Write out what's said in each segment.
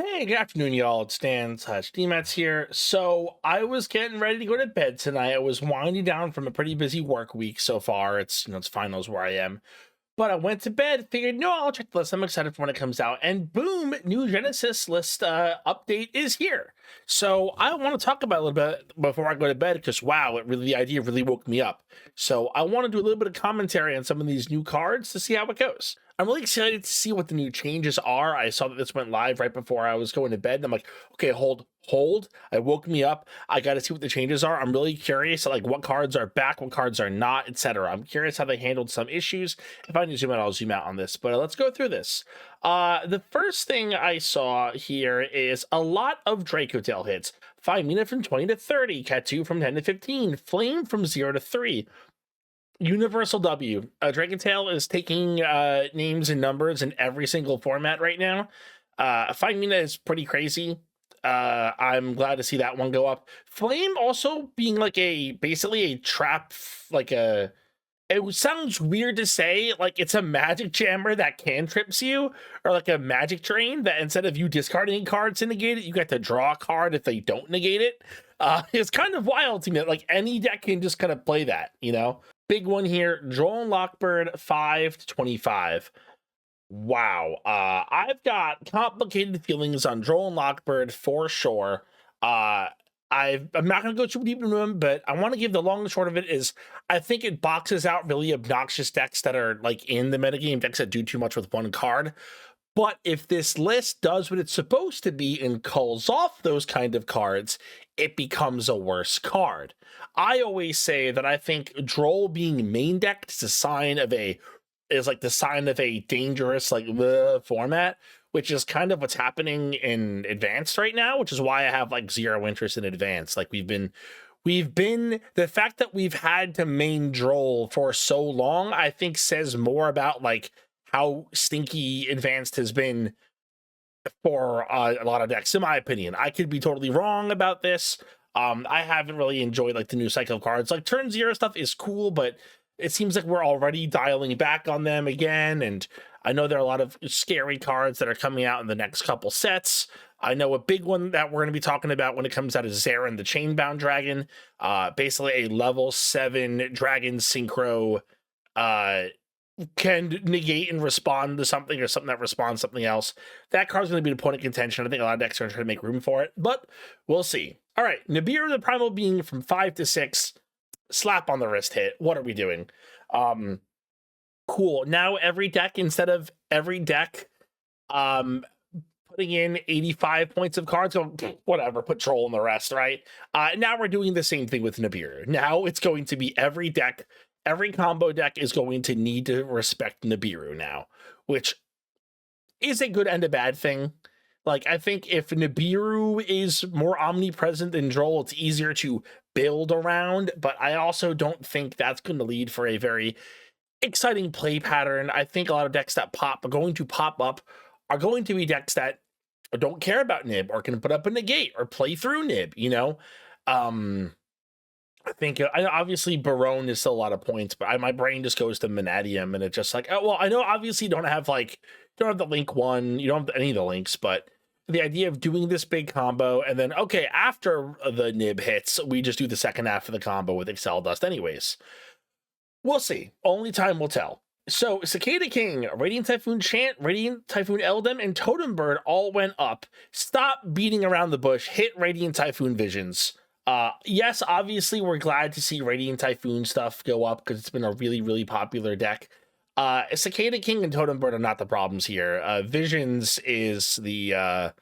Hey, good afternoon, y'all. It's Dan/DMats here. So I was getting ready to go to bed tonight. I was winding down from a pretty busy work week so far. It's finals where I am. But I went to bed, figured, no, I'll check the list. I'm excited for when it comes out. And boom, new Genesis list update is here. So I want to talk about it a little bit before I go to bed because wow, the idea really woke me up. So I want to do a little bit of commentary on some of these new cards to see how it goes. I'm really excited to see what the new changes are. I saw that this went live right before I was going to bed. And I'm like, okay, hold. It woke me up. I got to see what the changes are. I'm really curious, like what cards are back, what cards are not, etc. I'm curious how they handled some issues. If I need to zoom out, I'll zoom out on this. But let's go through this. The first thing I saw here is a lot of Dracotail hits. 5 mana from 20 to 30, Cat 2 from 10 to 15, Flame from 0 to 3. Universal W. Dragontail is taking names and numbers in every single format right now. 5 mana is pretty crazy. I'm glad to see that one go up. Flame also being like basically a trap, it sounds weird to say, like it's a magic jammer that cantrips you, or like a magic train that instead of you discarding cards to negate it, you get to draw a card if they don't negate it. It's kind of wild to me that like any deck can just kind of play that, you know? Big one here, Droll Onomat 5 to 25. Wow. I've got complicated feelings on Droll Onomat for sure. I'm not going to go too deep into them, but I want to give the long and short of it is I think it boxes out really obnoxious decks that are like in the metagame, decks that do too much with one card. But if this list does what it's supposed to be and culls off those kind of cards, it becomes a worse card. I always say that I think Droll being main decked is like the sign of a dangerous format, which is kind of what's happening in advanced right now, which is why I have like zero interest in advanced. Like we've been the fact that we've had to main Droll for so long, I think says more about like how stinky advanced has been for a lot of decks, in my opinion. I could be totally wrong about this. I haven't really enjoyed like the new cycle of cards. Like turn 0 stuff is cool, but it seems like we're already dialing back on them again. And I know there are a lot of scary cards that are coming out in the next couple sets. I know a big one that we're going to be talking about when it comes out is Zarin the Chainbound Dragon. Basically a level 7 dragon synchro can negate and respond to something, or something that responds to something else. That card's going to be an opponent contention. I think a lot of decks are going to try to make room for it, but we'll see. All right, Nibiru the Primal Being from 5 to 6. Slap on the wrist hit. What are we doing? Cool. Now every deck, instead of every deck putting in 85 points of cards, go whatever, put Troll in the rest, right? Now we're doing the same thing with Nibiru. Now it's going to be every deck, every combo deck is going to need to respect Nibiru now, which is a good and a bad thing. Like, I think if Nibiru is more omnipresent than Droll, it's easier to build around, but I also don't think that's going to lead for a very exciting play pattern. I think a lot of decks that are going to pop up are going to be decks that don't care about Nib or can put up a negate or play through Nib, you know? I think obviously Barone is still a lot of points, but my brain just goes to Manadium, and it's just like, oh, well, I know obviously you don't have the link one, you don't have any of the links, but the idea of doing this big combo and then, okay, after the Nib hits, we just do the second half of the combo with Excel Dust anyways. We'll see. Only time will tell. So Cicada King, Radiant Typhoon Chant, Radiant Typhoon Eldem, and Totem Bird all went up. Stop beating around the bush. Hit Radiant Typhoon Visions. Yes, obviously we're glad to see Radiant Typhoon stuff go up because it's been a really, really popular deck. Cicada King and Totem Bird are not the problems here. Visions is the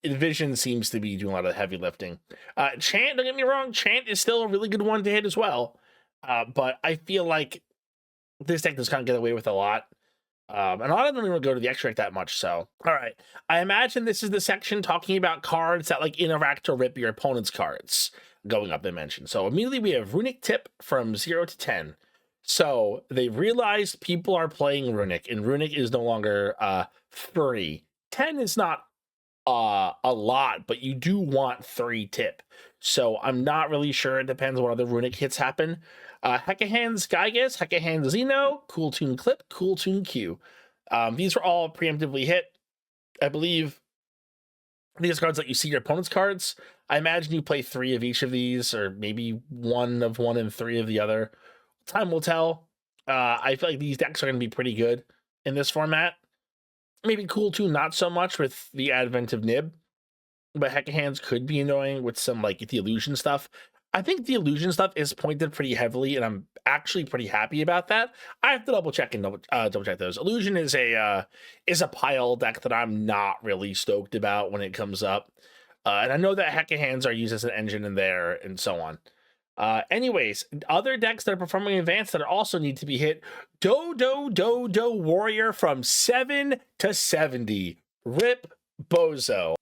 Vision seems to be doing a lot of heavy lifting. Chant, don't get me wrong, Chant is still a really good one to hit as well. But I feel like this deck does kind of get away with a lot. And a lot of them don't go to the extract that much, so. All right, I imagine this is the section talking about cards that like interact or rip your opponent's cards going up dimension. So immediately we have Runic Tip from 0 to 10. So they realized people are playing Runic, and Runic is no longer free. 10 is not a lot, but you do want 3 tip. So I'm not really sure. It depends on what other Runic hits happen. Hekahan's Gygas, Hekahan Xeno, Cool Tune Clip, Cool Tune Q. These are all preemptively hit. I believe These cards let you see your opponent's cards. I imagine you play 3 of each of these, or maybe one and 3 of the other. Time will tell. I feel like these decks are going to be pretty good in this format. Maybe cool too, not so much with the advent of Nib, but Heck of Hands could be annoying with some like the illusion stuff. I think the illusion stuff is pointed pretty heavily, and I'm actually pretty happy about that. I have to double check those. Illusion is a pile deck that I'm not really stoked about when it comes up, and I know that Heck of Hands are used as an engine in there and so on. Anyways, other decks that are performing advanced that are also need to be hit. Do Warrior from 7 to 70. Rip Bozo.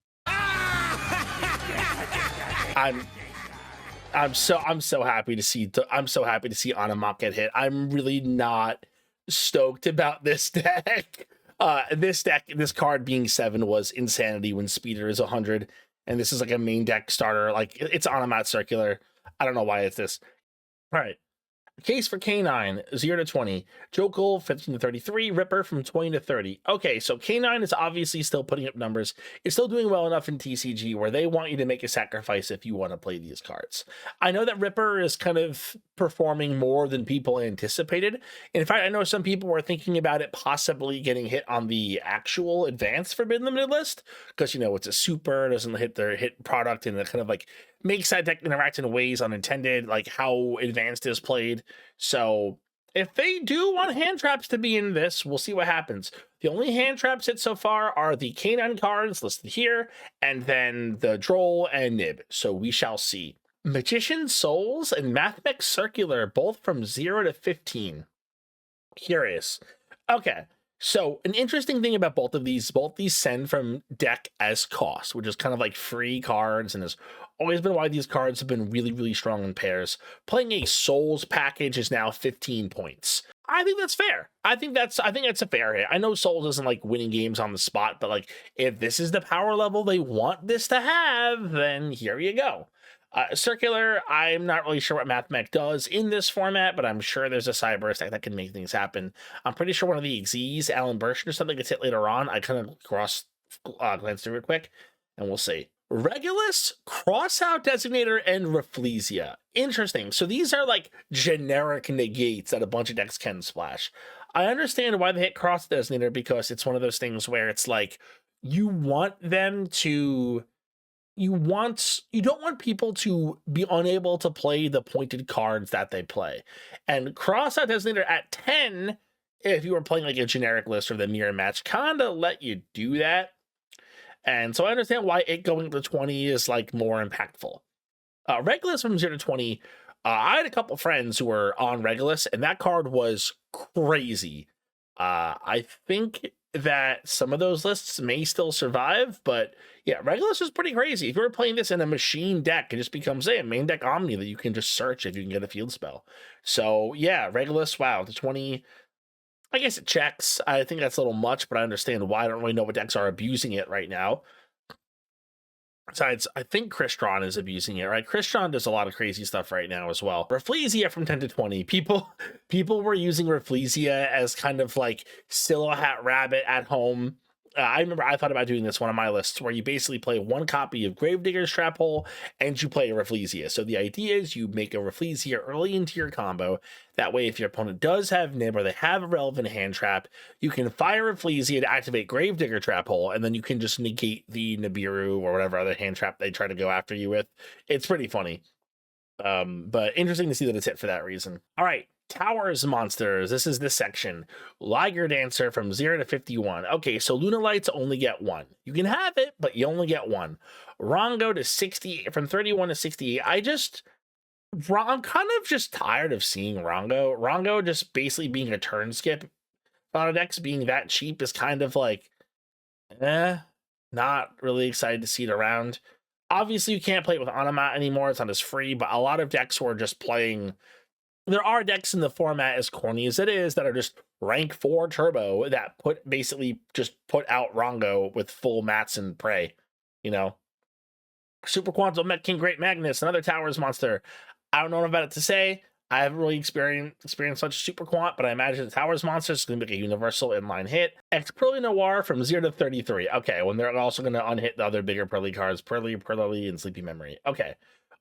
I'm so happy to see Onomat get hit. I'm really not stoked about this deck. This card being 7 was insanity when speeder is 100, and this is like a main deck starter. Like it's Onomat circular. I don't know why it's this. All right. Case for K9, 0 to 20. Jokel, 15 to 33. Ripper from 20 to 30. Okay, so K9 is obviously still putting up numbers. It's still doing well enough in TCG where they want you to make a sacrifice if you want to play these cards. I know that Ripper is kind of performing more than people anticipated. In fact, I know some people were thinking about it possibly getting hit on the actual advanced Forbidden Limited list because, you know, it's a super, doesn't hit their hit product, and it kind of like makes that deck interact in ways unintended, like how advanced is played. So if they do want hand traps to be in this, we'll see what happens. The only hand traps hit so far are the K9 cards listed here, and then the Droll and Nib. So we shall see. Magician Souls and Mathmech Circular, both from 0 to 15. Curious. Okay. So an interesting thing about both these send from deck as cost, which is kind of like free cards, and has always been why these cards have been really, really strong in pairs. Playing a Souls package is now 15 points. I think that's fair. I think that's a fair hit. I know Souls isn't like winning games on the spot, but like if this is the power level they want this to have, then here you go. Circular, I'm not really sure what Mathmech does in this format, but I'm sure there's a Cyber deck that can make things happen. I'm pretty sure one of the Xyz, Alan Burschen or something, gets hit later on. I kind of glanced through it quick, and we'll see. Regulus, Crossout Designator, and Rafflesia. Interesting. So these are like generic negates that a bunch of decks can splash. I understand why they hit Cross Designator, because it's one of those things where it's like you want them to... You don't want people to be unable to play the pointed cards that they play. And Crossout Designator at 10, if you were playing like a generic list or the mirror match, kind of let you do that. And so I understand why it going to 20 is like more impactful. Regulus from 0 to 20, I had a couple friends who were on Regulus, and that card was crazy. I think that some of those lists may still survive, but yeah, Regulus is pretty crazy. If you were playing this in a machine deck, it just becomes a main deck Omni that you can just search if you can get a field spell. So yeah, Regulus, wow, the 20, I guess it checks. I think that's a little much, but I understand why. I don't really know what decks are abusing it right now. Besides, I think Crystron is abusing it, right? Crystron does a lot of crazy stuff right now as well. Rafflesia from 10 to 20. People were using Rafflesia as kind of like Silhouette Rabbit at home. I remember I thought about doing this one on my lists where you basically play one copy of Gravedigger's Trap Hole and you play a Rafflesia. So the idea is you make a Rafflesia early into your combo. That way, if your opponent does have Nib or they have a relevant hand trap, you can fire Rafflesia to activate Gravedigger Trap Hole, and then you can just negate the Nibiru or whatever other hand trap they try to go after you with. It's pretty funny. But interesting to see that it's hit for that reason. All right. Towers monsters. This is this section. Liger Dancer from 0 to 51. Okay, so Lunalights only get 1. You can have it, but you only get 1. Rongo to 60, from 31 to 68. I'm kind of just tired of seeing Rongo. Rongo just basically being a turn skip. On a decks being that cheap is kind of like, not really excited to see it around. Obviously, you can't play it with Onomat anymore. It's not as free, but a lot of decks were just playing... There are decks in the format, as corny as it is, that are just rank 4 turbo that basically put out Rongo with full mats and prey, you know. Super Quantum Met King Great Magnus, another Towers monster. I don't know about it to say. I haven't really experienced such super quant, but I imagine the Towers monster is going to be a universal inline hit. X Pearly Noir from 0 to 33. Okay, when they're also going to unhit the other bigger Pearly cards, Pearly, and Sleepy Memory. Okay.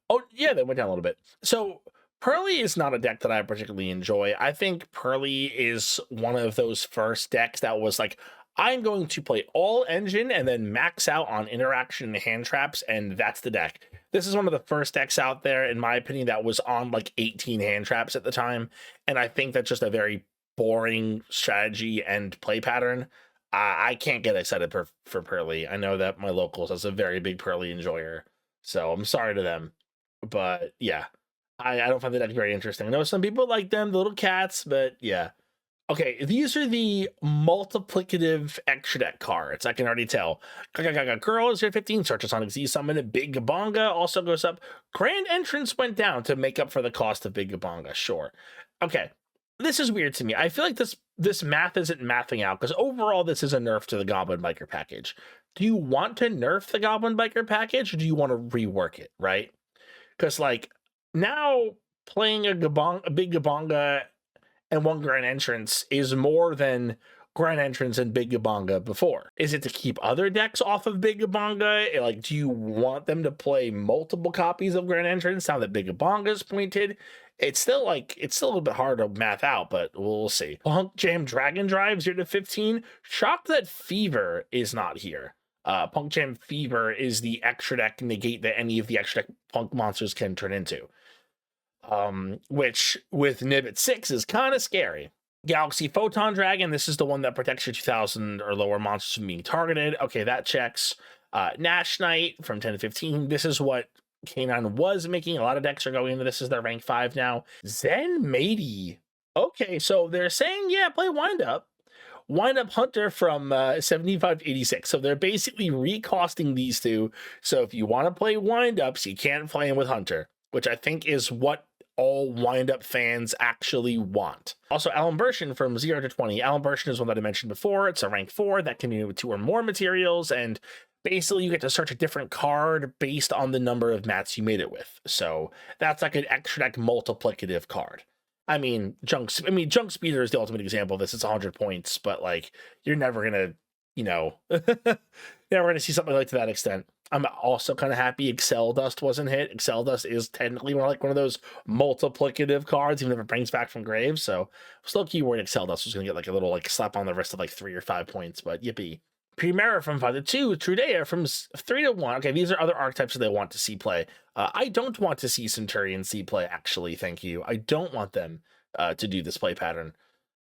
Oh, yeah, they went down a little bit. So Pearly is not a deck that I particularly enjoy. I think Pearly is one of those first decks that was like, I'm going to play all engine and then max out on interaction and hand traps, and that's the deck. This is one of the first decks out there, in my opinion, that was on like 18 hand traps at the time, and I think that's just a very boring strategy and play pattern. I can't get excited for Pearly. I know that my locals is a very big Pearly enjoyer, so I'm sorry to them. But yeah, I don't find the deck very interesting. I know some people like them, the little cats, but yeah. Okay, these are the multiplicative extra deck cards. I can already tell. Girl is here 15. Search a Sonic Z summon. Big Gabonga also goes up. Grand Entrance went down to make up for the cost of Big Gabonga. Sure. Okay, this is weird to me. I feel like this math isn't mathing out, because overall this is a nerf to the Goblin Biker package. Do you want to nerf the Goblin Biker package, or do you want to rework it, right? Because like now playing a Big Gabonga and one Grand Entrance is more than Grand Entrance and Big Gabonga before. Is it to keep other decks off of Big Gabonga? Like, do you want them to play multiple copies of Grand Entrance now that Big Gabonga is pointed? It's still a little bit hard to math out, but we'll see. Punk Jam Dragon Drive 0 to 15. Shocked that Fever is not here. Punk Jam Fever is the extra deck negate that any of the extra deck Punk monsters can turn into. Which with Nib at 6 is kind of scary. Galaxy Photon Dragon, this is the one that protects your 2000 or lower monsters from being targeted. Okay, that checks. Nash Knight from 10 to 15. This is what K9 was making. A lot of decks are going into this as their rank 5 now. Zen Matey. Okay, so they're saying, yeah, play Wind Up. Wind Up Hunter from 75 to 86. So they're basically recosting these two. So if you want to play Wind Ups, you can't play them with Hunter, which I think is what all wind-up fans actually want. Also, Alan Bershin from 0 to 20. Alan Bershin is one that I mentioned before. It's a rank 4 that can be with 2 or more materials, and basically you get to search a different card based on the number of mats you made it with. So that's like an extra deck multiplicative card. I mean, Junk Speeder is the ultimate example of this. It's 100 points, but like, you're never gonna, never gonna see something like to that extent. I'm also kind of happy Excel Dust wasn't hit. Excel Dust is technically one of those multiplicative cards, even if it brings back from graves. So still keyword Excel Dust was going to get like a little slap on the wrist of 3 or 5 points, but yippee. Primera from 5 to 2, Trudea from 3 to 1. Okay, these are other archetypes that they want to see play. I don't want to see CenturIon see play, actually, thank you. I don't want them to do this play pattern.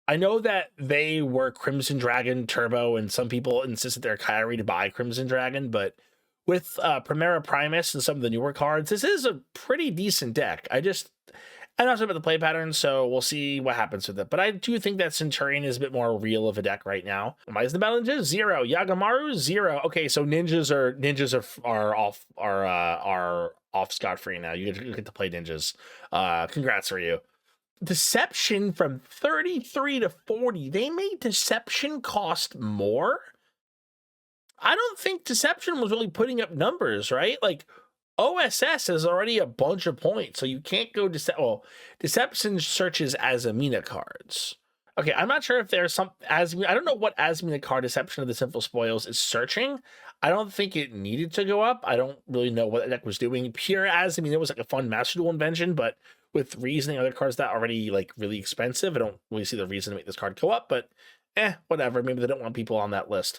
I know that they were Crimson Dragon Turbo, and some people insisted they're Kyrie to buy Crimson Dragon, but with Primera Primus and some of the newer cards, this is a pretty decent deck. I'm not sure about the play pattern, so we'll see what happens with it. But I do think that CenturIon is a bit more real of a deck right now. Why is the Battle Ninjas? 0. Yagamaru 0. Okay, so ninjas are off scot-free now. You get to play ninjas. Congrats for you. Deception from 33 to 40. They made Deception cost more? I don't think Deception was really putting up numbers, right? Like, OSS is already a bunch of points, so you can't go Deception searches as Amina cards. Okay, I'm not sure if there's some I don't know what Asmina card Deception of the Sinful Spoils is searching. I don't think it needed to go up. I don't really know what the deck was doing. Pure Asmina was like a fun Master Duel invention, but with reasoning other cards that are already really expensive, I don't really see the reason to make this card go up, but whatever. Maybe they don't want people on that list.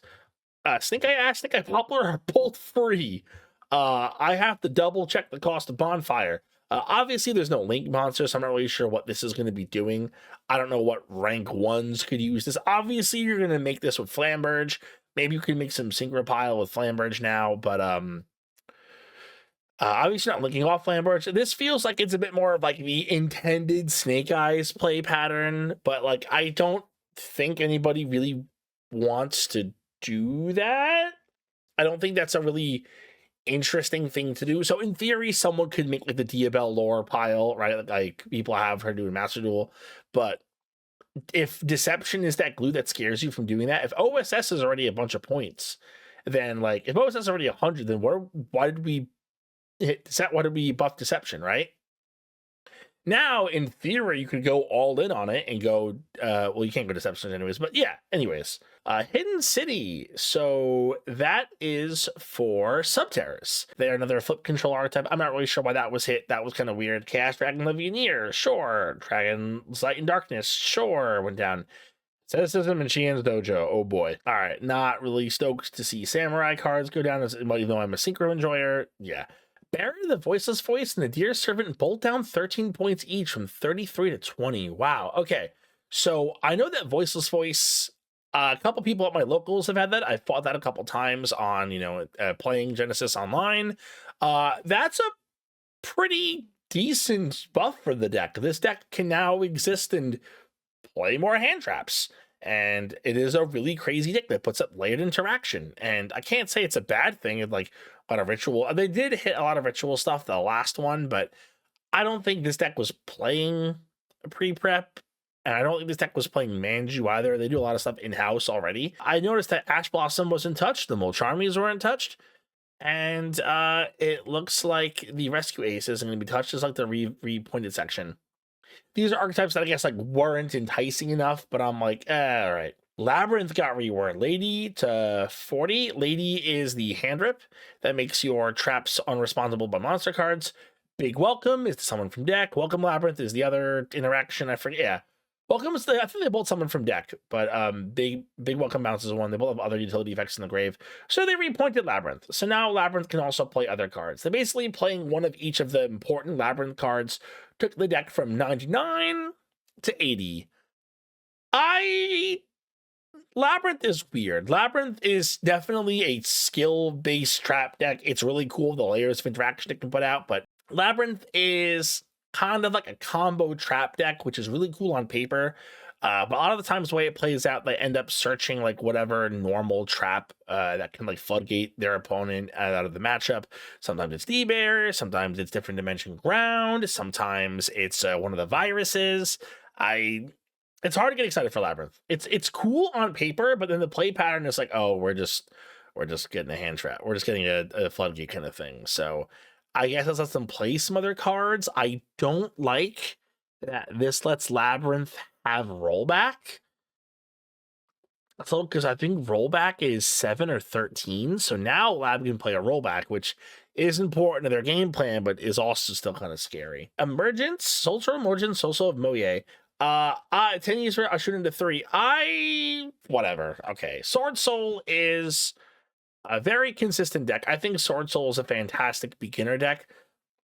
Snake Eye Poplar are both free. I have to double check the cost of Bonfire. Obviously, there's no Link monster, so I'm not really sure what this is going to be doing. I don't know what rank 1s could use this. Obviously, you're going to make this with Flamberge. Maybe you can make some Synchropile with Flamberge now, but obviously not linking off Flamberge. This feels like it's a bit more of the intended Snake Eyes play pattern, but I don't think anybody really wants to do that. I don't think that's a really interesting thing to do. So in theory, someone could make the Diabell lore pile, right? Like people have her doing Master Duel. But if Deception is that glue that scares you from doing that, if OSS is already a bunch of points, then if OSS is already 100, then why did we buff Deception, right? Now, in theory, you could go all in on it and go, well, you can't go Deception anyways, but yeah, anyways. Hidden City. So that is for Subterrace. They're another flip control archetype. I'm not really sure why that was hit. That was kind of weird. Chaos Dragon Legionnaire, sure. Dragon's Light and Darkness, sure. Went down. Asceticism and Shian's Dojo. Oh boy. All right. Not really stoked to see Samurai cards go down, even though I'm a Synchro enjoyer. Yeah. Barry the Voiceless Voice and the Dear Servant bolt down 13 points each from 33 to 20. Wow. Okay. So I know that Voiceless Voice, a couple people at my locals have had that. I fought that a couple times on, playing Genesys online. That's a pretty decent buff for the deck. This deck can now exist and play more hand traps. And it is a really crazy deck that puts up layered interaction. And I can't say it's a bad thing. Like a lot of ritual. They did hit a lot of ritual stuff, the last one, but I don't think this deck was playing pre-prep. And I don't think this deck was playing Manju either. They do a lot of stuff in-house already. I noticed that Ash Blossom wasn't touched. The Molcharmies weren't touched. And it looks like the Rescue Ace isn't going to be touched. It's like the re-pointed section. These are archetypes that I guess like weren't enticing enough, but I'm like, all right. Labyrinth got reworked. Lady to 40. Lady is the hand rip that makes your traps unresponsible by monster cards. Big Welcome is to someone from deck. Welcome Labyrinth is the other interaction. I forget. Yeah. Welcome is I think they both summon from deck, but Big Welcome bounces one. They both have other utility effects in the grave. So they repointed Labyrinth. So now Labyrinth can also play other cards. They're basically playing one of each of the important Labyrinth cards. Took the deck from 99 to 80. Labyrinth is weird. Labyrinth is definitely a skill-based trap deck. It's really cool, the layers of interaction it can put out, but Labyrinth is kind of like a combo trap deck, which is really cool on paper. But a lot of the times the way it plays out, they end up searching like whatever normal trap that can like floodgate their opponent out of the matchup. Sometimes it's D-Bear, sometimes it's different dimension ground, sometimes it's one of the viruses. It's hard to get excited for Labyrinth. It's cool on paper, but then the play pattern is like, oh, we're just getting a hand trap. We're just getting a floodgate kind of thing. So I guess this lets them play some other cards. I don't like that this lets Labyrinth have rollback. So because I think rollback is 7 or 13. So now Lab can play a rollback, which is important to their game plan, but is also still kind of scary. Emergence, Soulstorm Emergence, Soulstorm of Moye. 10 years for I shoot into 3. Whatever. Okay. Swordsoul is a very consistent deck. I think Swordsoul is a fantastic beginner deck.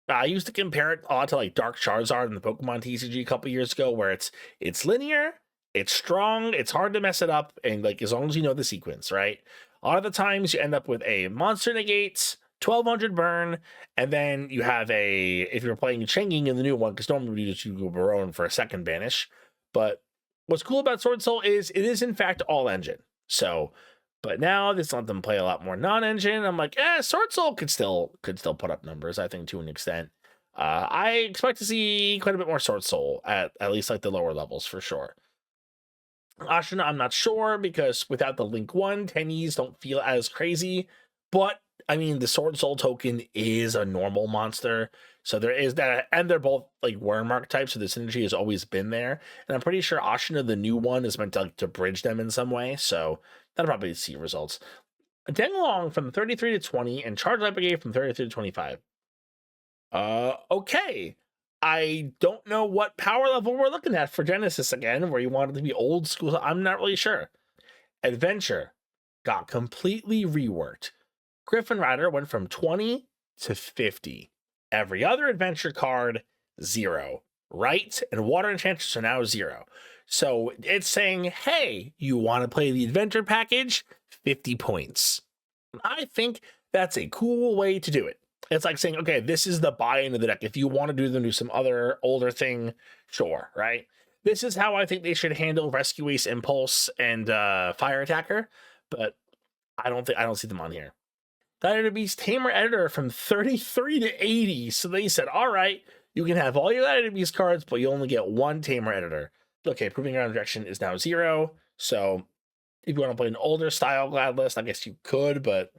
I used to compare it a lot to like Dark Charizard in the Pokemon TCG a couple years ago, where it's linear, it's strong, it's hard to mess it up, and like as long as you know the sequence, right? A lot of the times you end up with a monster negates, 1200 burn, and then you have if you're playing Changing in the new one, because normally you just go Baron for a second banish. But what's cool about Swordsoul is it is in fact all engine. So, but now this let them play a lot more non-engine. I'm like, Swordsoul could still put up numbers, I think, to an extent. I expect to see quite a bit more Swordsoul at least like the lower levels for sure. Ashina, I'm not sure, because without the Link 1, Tennies don't feel as crazy. But I mean, the Swordsoul token is a normal monster, so there is that, and they're both like worm archetypes, so the synergy has always been there. And I'm pretty sure Ashina, the new one, is meant to bridge them in some way, so that'll probably see results. Denglong from 33 to 20, and Charge Light Brigade from 33 to 25. Okay. I don't know what power level we're looking at for Genesys again, where you want it to be old school. I'm not really sure. Adventure got completely reworked. Griffin Rider went from 20 to 50. Every other adventure card, 0. Right? And Water Enchanters are now 0. So it's saying, hey, you want to play the adventure package? 50 points. I think that's a cool way to do it. It's like saying, okay, this is the buy-in of the deck. If you want to do some other older thing, sure, right? This is how I think they should handle Rescue Ace, Impulse, and Fire Attacker, but I don't see them on here. Dynamic Beast Tamer Editor from 33 to 80. So they said, all right, you can have all your Dynamic Beast cards, but you only get 1 Tamer Editor. Okay, Proving Ground Direction is now 0. So if you want to play an older style Glad List, I guess you could, but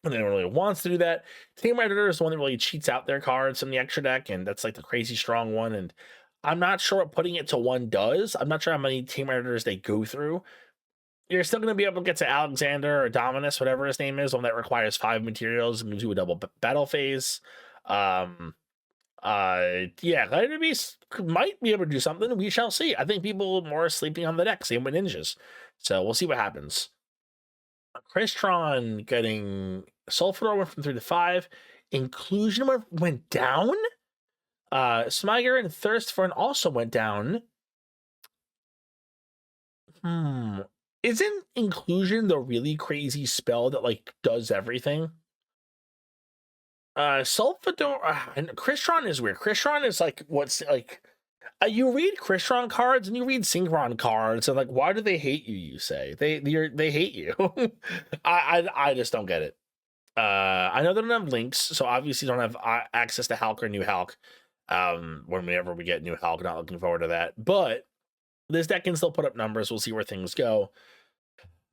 and anyone really wants to do that. Team Editor is the one that really cheats out their cards in the extra deck, and that's like the crazy strong one. And I'm not sure what putting it to 1 does. I'm not sure how many Team Editors they go through. You're still going to be able to get to Alexander or Dominus, whatever his name is, one that requires 5 materials and gives you a double battle phase. Yeah, Glider Beast might be able to do something. We shall see. I think people more sleeping on the deck, same with ninjas. So we'll see what happens. Crystron getting Sulfur went from 3 to 5. Inclusion went down. Smiger and Thirst for an also went down. Isn't Inclusion the really crazy spell that like does everything? Sulfador and Crystron is weird. Crystron is like what's like you read Crystron cards and you read Synchron cards and like why do they hate you? You say they hate you. I just don't get it. I know they don't have links, so obviously don't have access to Hulk or New Hulk. Whenever we get New Hulk, not looking forward to that. But this deck can still put up numbers. We'll see where things go.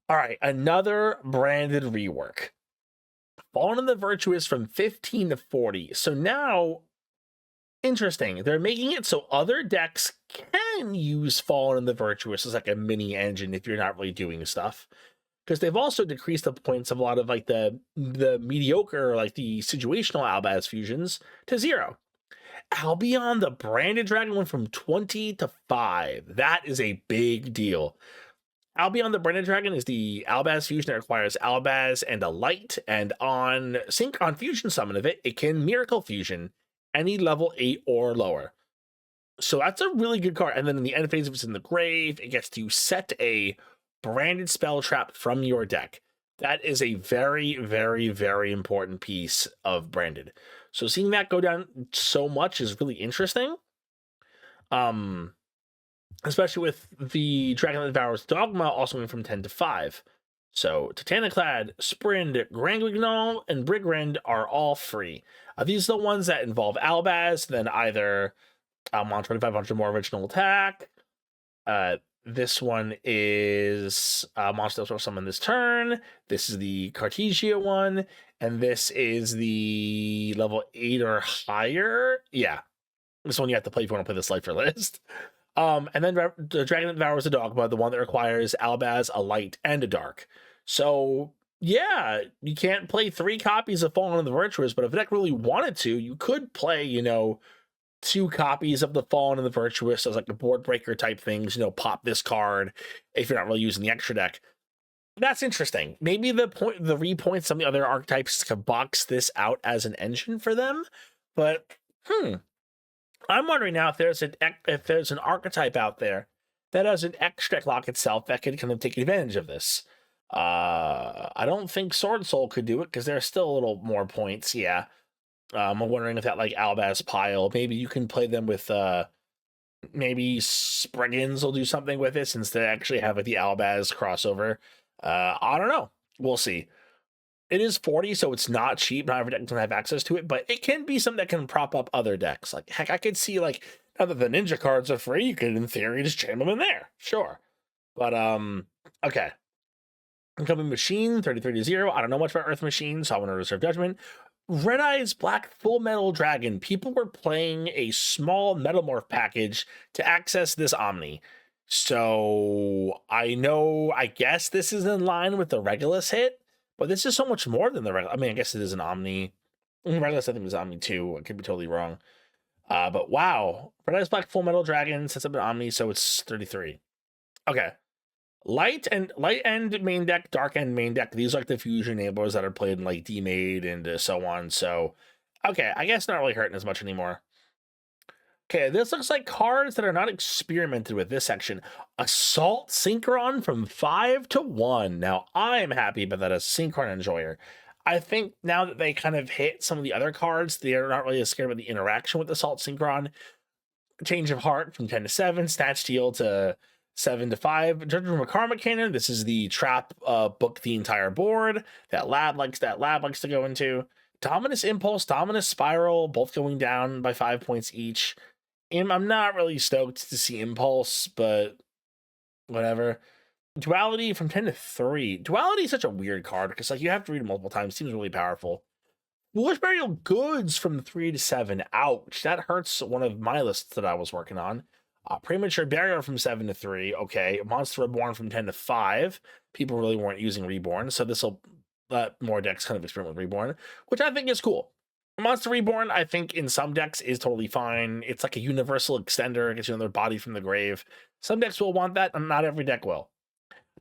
All right, another branded rework. Fallen in the Virtuous from 15 to 40. So now, interesting. They're making it so other decks can use Fallen in the Virtuous as like a mini engine if you're not really doing stuff. Because they've also decreased the points of a lot of like the mediocre, like the situational Albaz fusions to 0. Albion, the branded dragon, went from 20 to 5. That is a big deal. Albion the Branded Dragon is the Albaz fusion that requires Albaz and a light, and on fusion summon of it, it can Miracle Fusion any level 8 or lower. So that's a really good card. And then in the end phase, if it's in the grave, it gets to set a branded spell trap from your deck. That is a very, very, very important piece of branded. So seeing that go down so much is really interesting. Especially with the Dragon that Devours Dogma also went from 10 to 5. So Titaniclad, Sprind, Grand Guignol, and Brigrand are all free. These are the ones that involve Albaz, then either on 2500 more original attack. This one is monster will summon this turn. This is the Cartesia one, and this is the level 8 or higher. Yeah, this one you have to play if you want to play the Slifer list. And then the Dragon that Devours the Dogma, the one that requires Albaz, a light, and a dark. So yeah, you can't play 3 copies of Fallen in the Virtuous, but if the deck really wanted to, you could play, 2 copies of the Fallen in the Virtuous as like a board breaker type things, pop this card if you're not really using the extra deck. That's interesting. Maybe the repoint some of the other archetypes can box this out as an engine for them, but I'm wondering now if there's an archetype out there that has an extra deck lock itself that could kind of take advantage of this. I don't think swordsoul could do it because there's still a little more points. Yeah. I'm wondering if that like Albaz pile, maybe you can play them with maybe Spriggans will do something with it since they actually have like the Albaz crossover. I don't know. We'll see. It is 40, so it's not cheap. Not every deck can have access to it, but it can be something that can prop up other decks. Like, heck, I could see, like, now that the ninja cards are free, you could, in theory, just jam them in there. Sure. But, okay. Incoming Machine, 33 to 0. I don't know much about Earth Machine, so I want to reserve judgment. Red Eyes Black Full Metal Dragon. People were playing a small Metalmorph package to access this Omni. So, I guess this is in line with the Regulus hit. But this is so much more than the Regulus. I mean, I guess it is an Omni. Regulus, I think, is Omni too. I could be totally wrong. But wow. Red Eyes Black Full Metal Dragon sets up an Omni, so it's 33. Okay. Light end main deck, dark end main deck. These are like the fusion enablers that are played in like D-Made and so on. So, okay. I guess not really hurting as much anymore. Okay, this looks like cards that are not experimented with this section. Assault Synchron from 5 to 1. Now, I'm happy about that as Synchron enjoyer. I think now that they kind of hit some of the other cards, they're not really as scared about the interaction with Assault Synchron. Change of Heart from 10 to 7. Snatch Steal to 7 to 5. Judgment from a Karma Cannon. This is the trap book the entire board. That lab likes to go into. Dominus Impulse, Dominus Spiral, both going down by 5 points each. I'm not really stoked to see Impulse, but whatever. Duality from 10 to 3. Duality is such a weird card because like you have to read it multiple times. Seems really powerful. Foolish Burial Goods from 3 to 7. Ouch. That hurts one of my lists that I was working on. Premature Burial from 7 to 3. Okay. Monster Reborn from 10 to 5. People really weren't using Reborn, so this will let more decks kind of experiment with Reborn, which I think is cool. Monster Reborn, I think in some decks is totally fine. It's like a universal extender. It gets you another body from the grave. Some decks will want that, and not every deck will.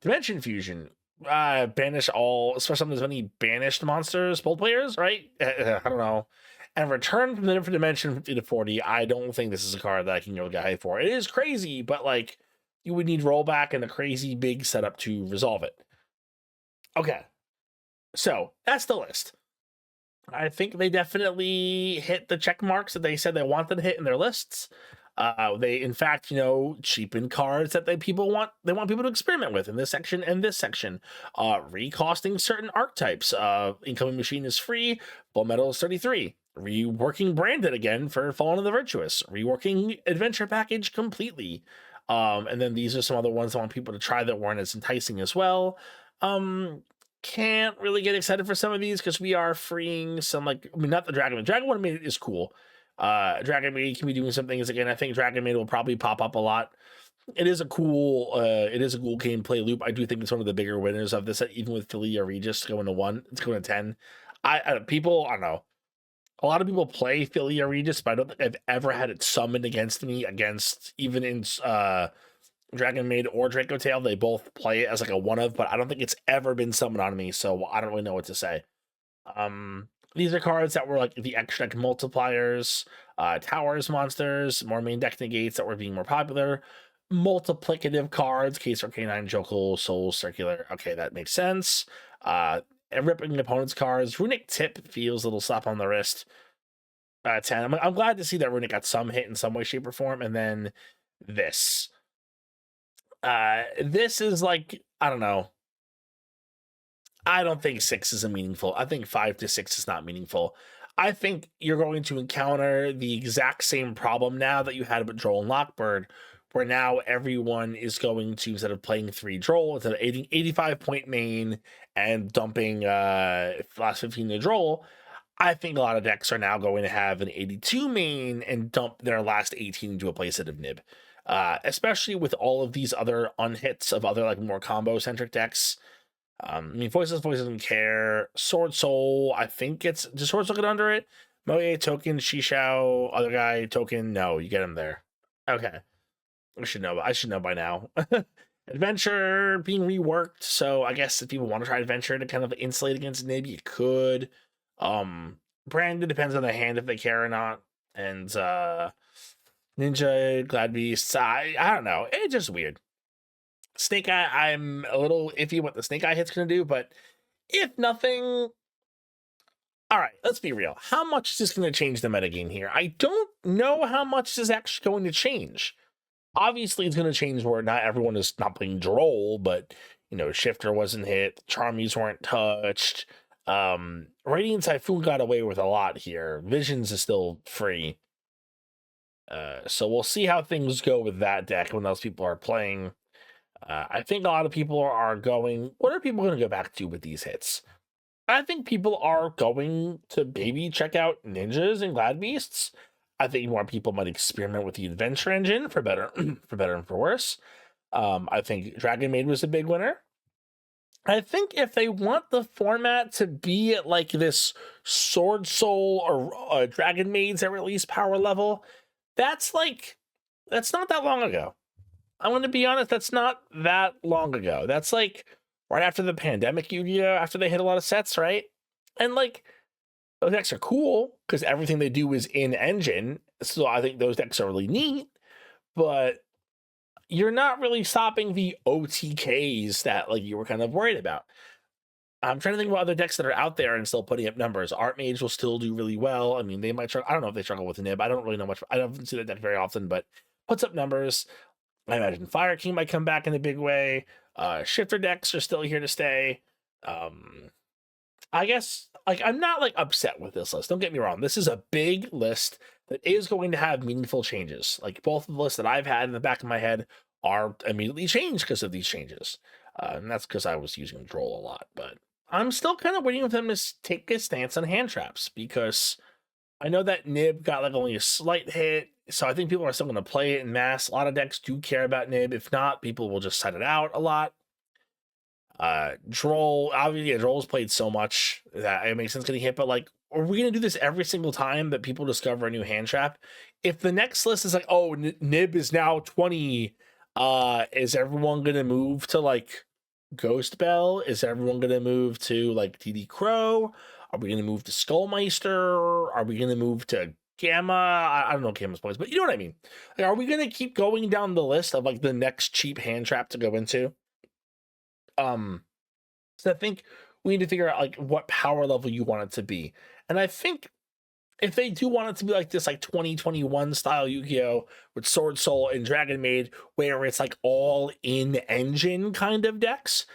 Dimension Fusion. Banish all, especially when there's many banished monsters, both players, right? I don't know. And return from the different dimension 50 to 40. I don't think this is a card that I can really get hype for. It is crazy, but like you would need rollback and a crazy big setup to resolve it. Okay. So that's the list. I think they definitely hit the check marks that they said they wanted to hit in their lists. They, in fact, cheapen cards that people want people to experiment with in this section and this section. Recosting certain archetypes. Incoming Machine is free. Full Metal is 33. Reworking Branded again for Fallen of the Virtuous. Reworking Adventure Package completely. And then these are some other ones I want people to try that weren't as enticing as well. Can't really get excited for some of these because we are freeing some, not the Dragonmaid. Dragonmaid is cool. Dragonmaid can be doing some things again. I think Dragonmaid will probably pop up a lot. It is a cool gameplay loop. I do think it's one of the bigger winners of this, even with Therion Regulus going to 1. It's going to 10. I don't know. A lot of people play Therion Regulus, but I don't think I've ever had it summoned against me even in Dragonmaid or Dracotail. They both play it as like a one of, but I don't think it's ever been summoned on me, so I don't really know what to say. These are cards that were like the extra deck multipliers, towers monsters, more main deck negates that were being more popular, multiplicative cards, Case for K9, Jokel, Soul, Circular. Okay, that makes sense. And ripping opponent's cards. Runic Tip feels a little slap on the wrist. 10. I'm glad to see that Runic got some hit in some way, shape, or form. And then this. This is like, I don't know. I don't think 6 is meaningful. I think 5 to 6 is not meaningful. I think you're going to encounter the exact same problem now that you had with Droll and Lockbird, where now everyone is going to, instead of playing 3 Droll, instead of 85 point main and dumping last 15 to Droll, I think a lot of decks are now going to have an 82 main and dump their last 18 into a playset of Nib. Especially with all of these other unhits of other more combo centric decks. Voice doesn't care. Swordsoul, I think does Swordsoul get under it? Moe token, Shishao, other guy token. No, you get him there. Okay, I should know by now. Adventure being reworked, so I guess if people want to try Adventure to kind of insulate against Nib, you could. Branded depends on the hand if they care or not, and Ninja, Glad Beasts, I don't know. It's just weird. Snake Eye, I'm a little iffy what the Snake Eye hit's going to do, but if nothing... All right, let's be real. How much is this going to change the metagame here? I don't know how much this is actually going to change. Obviously, it's going to change where not everyone is not playing Droll, but, Shifter wasn't hit, Charmies weren't touched, Radiant Typhoon got away with a lot here. Visions is still free. So we'll see how things go with that deck when those people are playing. I think a lot of people are going, what are people going to go back to with these hits? I think people are going to maybe check out Ninjas and Glad Beasts. I think more people might experiment with the Adventure Engine for better and for worse. I think Dragonmaid was a big winner. I think if they want the format to be at this swordsoul or Dragonmaids at release power level, that's not that long ago. I'm going to be honest, that's not that long ago. That's right after the pandemic, YuGiOh, after they hit a lot of sets, right? And those decks are cool because everything they do is in engine. So I think those decks are really neat, but you're not really stopping the OTKs that you were kind of worried about. I'm trying to think about other decks that are out there and still putting up numbers. Artmage will still do really well. I mean, they might struggle. I don't know if they struggle with Nib. I don't really know much. I don't see that deck very often, but puts up numbers. I imagine Fire King might come back in a big way. Shifter decks are still here to stay. I guess I'm not upset with this list. Don't get me wrong. This is a big list that is going to have meaningful changes. Both of the lists that I've had in the back of my head are immediately changed because of these changes. And that's because I was using Droll a lot. But I'm still kind of waiting for them to take a stance on hand traps, because I know that Nib got like only a slight hit, so I think people are still going to play it in mass. A lot of decks do care about Nib. If not, people will just set it out a lot. Droll, obviously, yeah, Droll's played so much that it makes sense getting hit, but like, are we going to do this every single time that people discover a new hand trap? If the next list is like, oh, Nib is now 20, is everyone going to move to like Ghost Bell? Is everyone going to move to like TD Crow? Are we going to move to Skullmeister? Are we going to move to Gamma? I don't know Gamma's points, but you know what I mean. Like, are we going to keep going down the list of like the next cheap hand trap to go into? So I think we need to figure out like what power level you want it to be. And I think if they do want it to be like this, like 2021 style Yu-Gi-Oh with swordsoul and dragonmaid, where it's like all in engine kind of decks,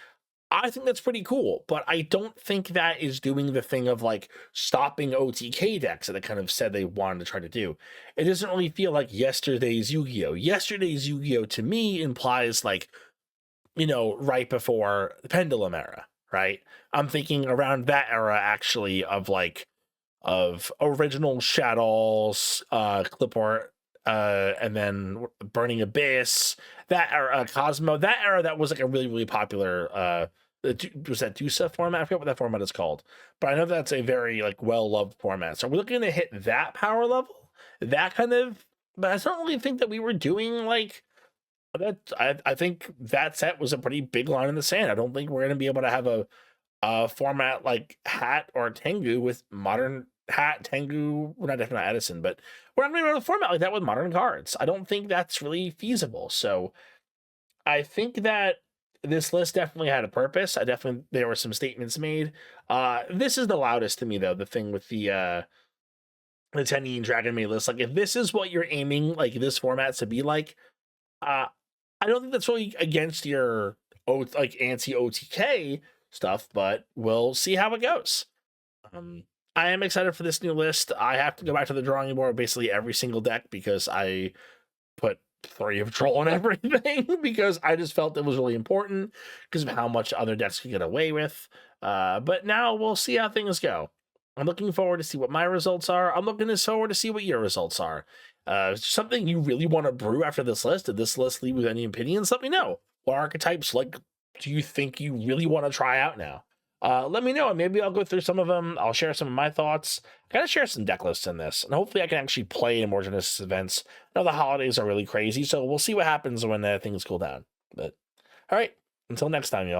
I think that's pretty cool. But I don't think that is doing the thing of like stopping OTK decks that they kind of said they wanted to try to do. It doesn't really feel like yesterday's Yu-Gi-Oh. Yesterday's Yu-Gi-Oh to me implies like, you know, right before the pendulum era, right? I'm thinking around that era actually of like of original Shadows, Clipart, and then Burning Abyss, that era, Cosmo, that era that was like a really, really popular was that Dusa format? I forget what that format is called, but I know that's a very like well-loved format. So we're looking to hit that power level, that kind of, but I don't really think that we were doing like that. I think that set was a pretty big line in the sand. I don't think we're going to be able to have a format like Hat or Tengu with modern Hat, Tengu. We're not definitely not Edison, but we're not going to be able to format like that with modern cards. I don't think that's really feasible. So I think that this list definitely had a purpose. There were some statements made. This is the loudest to me though. The thing with the Tenny and dragonmaid list. Like if this is what you're aiming like this format to be like, I don't think that's really against your like anti-OTK stuff, but we'll see how it goes. I am excited for this new list. I have to go back to the drawing board basically every single deck because I put 3 of Droll on everything because I just felt it was really important because of how much other decks could get away with. But now we'll see how things go. I'm looking forward to see what my results are. I'm looking forward to see what your results are. Something you really want to brew after this list? Did this list leave with any opinions? Let me know. What archetypes like do you think you really want to try out now? Let me know, and maybe I'll go through some of them. I'll share some of my thoughts. I gotta share some deck lists in this, and hopefully I can actually play in more Genesis events. I know the holidays are really crazy, so we'll see what happens when things cool down. But all right, until next time, y'all.